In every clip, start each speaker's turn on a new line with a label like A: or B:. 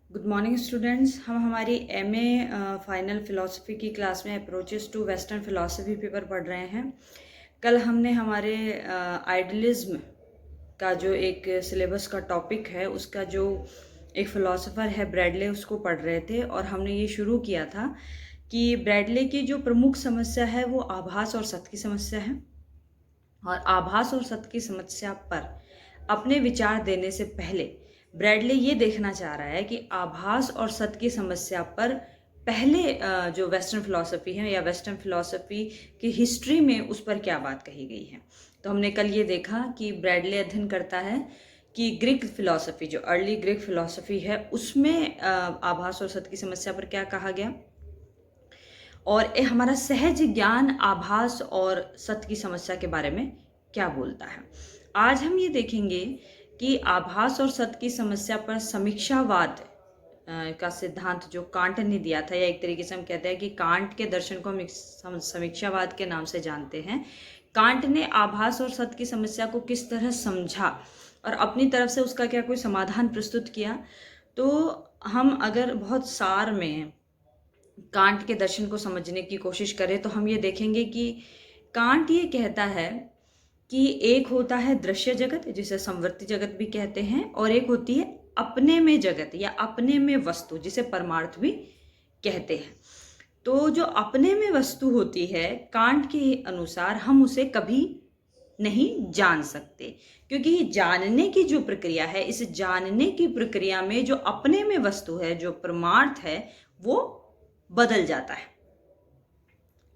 A: Good morning students. हम हमारी MA final philosophy की क्लास में approaches to western philosophy paper पढ़ रहे हैं। कल हमने हमारे आइडियलिज्म का जो एक सिलेबस का टॉपिक है, उसका जो एक फ़िलॉसफ़र है ब्रैडले, उसको पढ़ रहे थे और हमने ये शुरू किया था कि ब्रैडले की जो प्रमुख समस्या है वो आभास और सत्य की समस्या है। और आभास और सत्य की समस्या पर अपने विचार देने से पहले ब्रैडले ये देखना चाह रहा है कि आभास और सत्य की समस्या पर पहले जो वेस्टर्न फिलॉसफी है या वेस्टर्न फिलॉसफी की हिस्ट्री में उस पर क्या बात कही गई है। तो हमने कल ये देखा कि ब्रैडले अध्ययन करता है कि ग्रीक फिलॉसफी, जो अर्ली ग्रीक फिलॉसफी है, उसमें आभास और सत्य की समस्या पर क्या कहा गया और हमारा सहज ज्ञान आभास और सत्य की समस्या के बारे में क्या बोलता है। आज हम ये देखेंगे कि आभास और सत्य की समस्या पर समीक्षावाद का सिद्धांत जो कांट ने दिया था, या एक तरीके से हम कहते हैं कि कांट के दर्शन को हम समीक्षावाद के नाम से जानते हैं। कांट ने आभास और सत्य की समस्या को किस तरह समझा और अपनी तरफ से उसका क्या कोई समाधान प्रस्तुत किया। तो हम अगर बहुत सार में कांट के दर्शन को समझने की कोशिश करें तो हम ये देखेंगे कि कांट ये कहता है कि एक होता है दृश्य जगत, जिसे संवर्ती जगत भी कहते हैं, और एक होती है अपने में जगत या अपने में वस्तु, जिसे परमार्थ भी कहते हैं। तो जो अपने में वस्तु होती है, कांट के अनुसार हम उसे कभी नहीं जान सकते, क्योंकि जानने की जो प्रक्रिया है, इस जानने की प्रक्रिया में जो अपने में वस्तु है, जो परमार्थ है, वो बदल जाता है।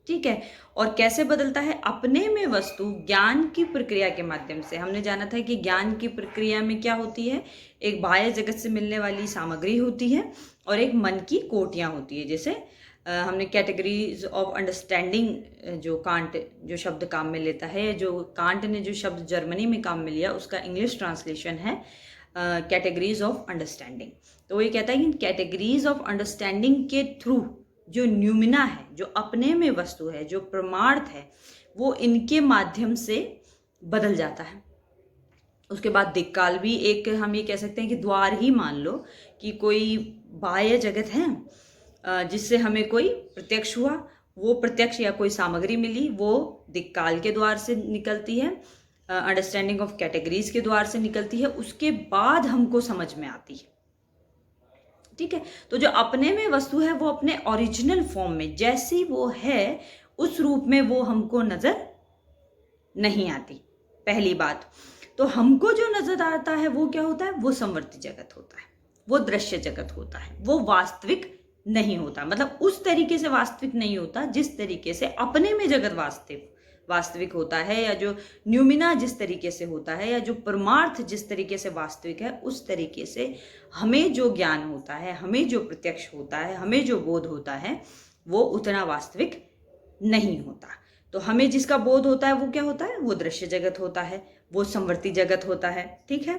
A: ठीक है। और कैसे बदलता है? अपने में वस्तु ज्ञान की प्रक्रिया के माध्यम से। हमने जाना था कि ज्ञान की प्रक्रिया में क्या होती है, एक बाह्य जगत से मिलने वाली सामग्री होती है और एक मन की कोटियां होती है। जैसे हमने कैटेगरीज ऑफ अंडरस्टैंडिंग, जो कांट जो शब्द काम में लेता है, जो कांट ने जो शब्द जर्मनी में काम में लिया, उसका इंग्लिश ट्रांसलेशन है कैटेगरीज ऑफ अंडरस्टैंडिंग। तो वो ये कहता है कि कैटेगरीज ऑफ अंडरस्टैंडिंग के थ्रू जो न्यूमिना है, जो अपने में वस्तु है, जो प्रमार्थ है, वो इनके माध्यम से बदल जाता है। उसके बाद दिक्काल भी एक, हम ये कह सकते हैं कि द्वार ही मान लो कि कोई बाह्य जगत है जिससे हमें कोई प्रत्यक्ष हुआ, वो प्रत्यक्ष या कोई सामग्री मिली, वो दिक्काल के द्वार से निकलती है, अंडरस्टैंडिंग ऑफ कैटेगरीज के द्वार से निकलती है, उसके बाद हमको समझ में आती है। ठीक है। तो जो अपने में वस्तु है वो अपने ओरिजिनल फॉर्म में जैसी वो है उस रूप में वो हमको नजर नहीं आती, पहली बात। तो हमको जो नजर आता है वो क्या होता है? वो संवर्ती जगत होता है, वो दृश्य जगत होता है, वो वास्तविक नहीं होता। मतलब उस तरीके से वास्तविक नहीं होता जिस तरीके से अपने में जगत वास्तविक होता है, या जो न्यूमिना जिस तरीके से होता है, या जो परमार्थ जिस तरीके से वास्तविक है, उस तरीके से हमें जो ज्ञान होता है, हमें जो प्रत्यक्ष होता है, हमें जो बोध होता है, वो उतना वास्तविक नहीं होता। तो हमें जिसका बोध होता है वो क्या होता है? वो दृश्य जगत होता है, वो संवर्ती जगत होता है। ठीक है।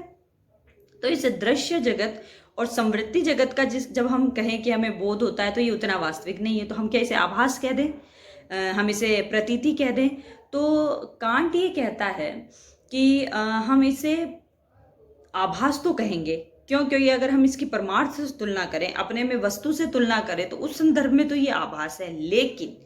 A: तो इस दृश्य जगत और संवृत्ति जगत का जब हम कहें कि हमें बोध होता है तो ये उतना वास्तविक नहीं है, तो हम क्या इसे आभास कह दें, हम इसे प्रतीति कह दें? तो कांट ये कहता है कि हम इसे आभास तो कहेंगे। क्यों? क्योंकि अगर हम इसकी परमार्थ से तुलना करें, अपने में वस्तु से तुलना करें, तो उस संदर्भ में तो ये आभास है, लेकिन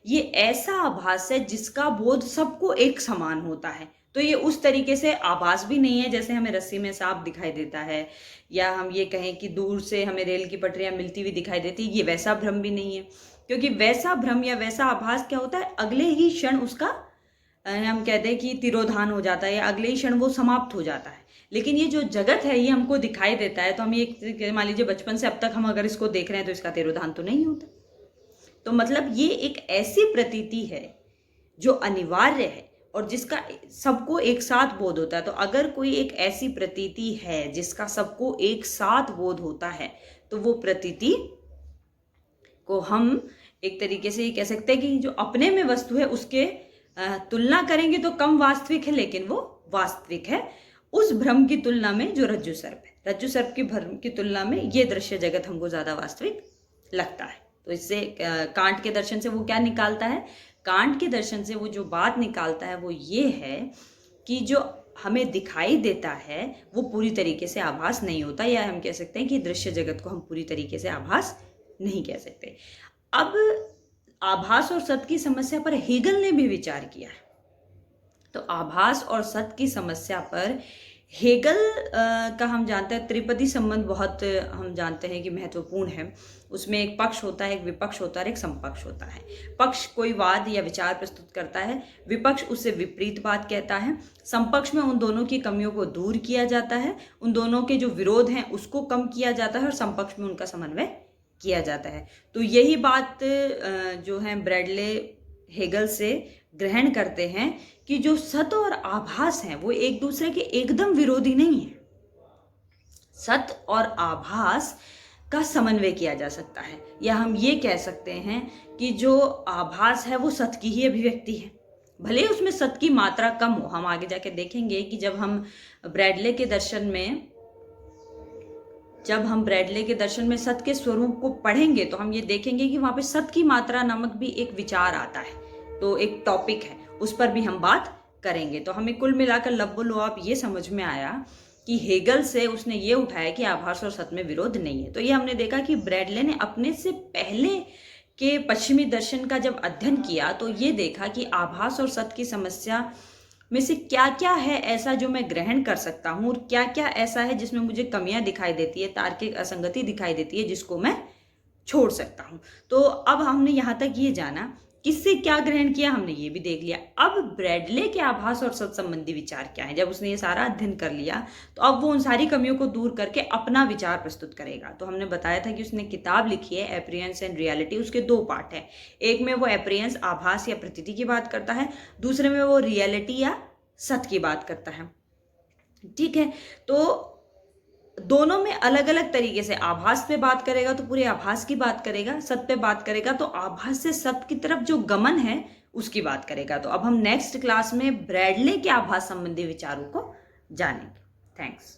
A: ये ऐसा आभास है जिसका बोध सबको एक समान होता है। तो ये उस तरीके से आभास भी नहीं है जैसे हमें रस्सी में सांप दिखाई देता है, या हम ये कहें कि दूर से हमें रेल की पटरियां मिलती हुई दिखाई देती है, ये वैसा भ्रम भी नहीं है। क्योंकि वैसा भ्रम या वैसा आभास क्या होता है? अगले ही क्षण उसका हम कहते हैं कि तिरोधान हो जाता है, या अगले ही क्षण वो समाप्त हो जाता है। लेकिन ये जो जगत है ये हमको दिखाई देता है, तो हम ये मान लीजिए बचपन से अब तक हम अगर इसको देख रहे हैं तो इसका तिरोधान तो नहीं होता। तो मतलब ये एक ऐसी प्रतीति है जो अनिवार्य है और जिसका सबको एक साथ बोध होता है। तो अगर कोई एक ऐसी प्रतीति है जिसका सबको एक साथ बोध होता है, तो वो प्रतीति को हम एक तरीके से ये कह सकते हैं कि जो अपने में वस्तु है उसके तुलना करेंगे तो कम वास्तविक है, लेकिन वो वास्तविक है उस भ्रम की तुलना में जो रज्जु सर्प है। रज्जु सर्प की भ्रम की तुलना में ये दृश्य जगत हमको ज्यादा वास्तविक लगता है। तो इससे कांट के दर्शन से वो क्या निकालता है? कांट के दर्शन से वो जो बात निकालता है वो ये है कि जो हमें दिखाई देता है वो पूरी तरीके से आभास नहीं होता, या हम कह सकते हैं कि दृश्य जगत को हम पूरी तरीके से आभास नहीं कह सकते। अब आभास और सत्य की समस्या पर हेगल ने भी विचार किया है। तो आभास और सत्य की समस्या पर हेगल का हम जानते हैं त्रिपदी संबंध बहुत हम जानते हैं कि महत्वपूर्ण है। उसमें एक पक्ष होता है, एक विपक्ष होता है और एक समपक्ष होता है। पक्ष कोई वाद या विचार प्रस्तुत करता है, विपक्ष उससे विपरीत बात कहता है, समपक्ष में उन दोनों की कमियों को दूर किया जाता है, उन दोनों के जो विरोध हैं उसको कम किया जाता है और समपक्ष में उनका समन्वय किया जाता है। तो यही बात जो है ब्रैडले हेगल से ग्रहण करते हैं कि जो सत्य और आभास हैं वो एक दूसरे के एकदम विरोधी नहीं है। सत्य और आभास का समन्वय किया जा सकता है, या हम ये कह सकते हैं कि जो आभास है वो सत्य की ही अभिव्यक्ति है, भले उसमें सत्य की मात्रा कम हो। हम आगे जाके देखेंगे कि जब हम ब्रैडले के दर्शन में सत्य के स्वरूप को पढ़ेंगे तो हम ये देखेंगे कि वहां पे सत्य की मात्रा नामक भी एक विचार आता है, तो एक टॉपिक है, उस पर भी हम बात करेंगे। तो हमें कुल मिलाकर लब्बो-लुआब ये समझ में आया कि हेगल से उसने ये उठाया कि आभास और सत्य में विरोध नहीं है। तो ये हमने देखा कि ब्रैडले ने अपने से पहले के पश्चिमी दर्शन का जब अध्ययन किया तो ये देखा कि आभास और सत्य की समस्या में से क्या क्या है ऐसा जो मैं ग्रहण कर सकता हूँ, और क्या क्या ऐसा है जिसमें मुझे कमियां दिखाई देती है, तार्किक असंगति दिखाई देती है, जिसको मैं छोड़ सकता हूँ। तो अब हमने यहाँ तक ये जाना किससे क्या ग्रहण किया, हमने ये भी देख लिया। अब ब्रैडले के आभास और सत्य संबंधी विचार क्या है, जब उसने ये सारा अध्ययन कर लिया तो अब वो उन सारी कमियों को दूर करके अपना विचार प्रस्तुत करेगा। तो हमने बताया था कि उसने किताब लिखी है एपरियंस एंड रियलिटी, उसके दो पार्ट है। एक में वो एपरियंस आभास या प्रतीति की बात करता है, दूसरे में वो रियलिटी या सत्य की बात करता है। ठीक है, तो दोनों में अलग अलग तरीके से, आभास पे बात करेगा तो पूरे आभास की बात करेगा, सत्य पे बात करेगा तो आभास से सत्य की तरफ जो गमन है उसकी बात करेगा। तो अब हम नेक्स्ट क्लास में ब्रैडले के आभास संबंधी विचारों को जानेंगे। थैंक्स।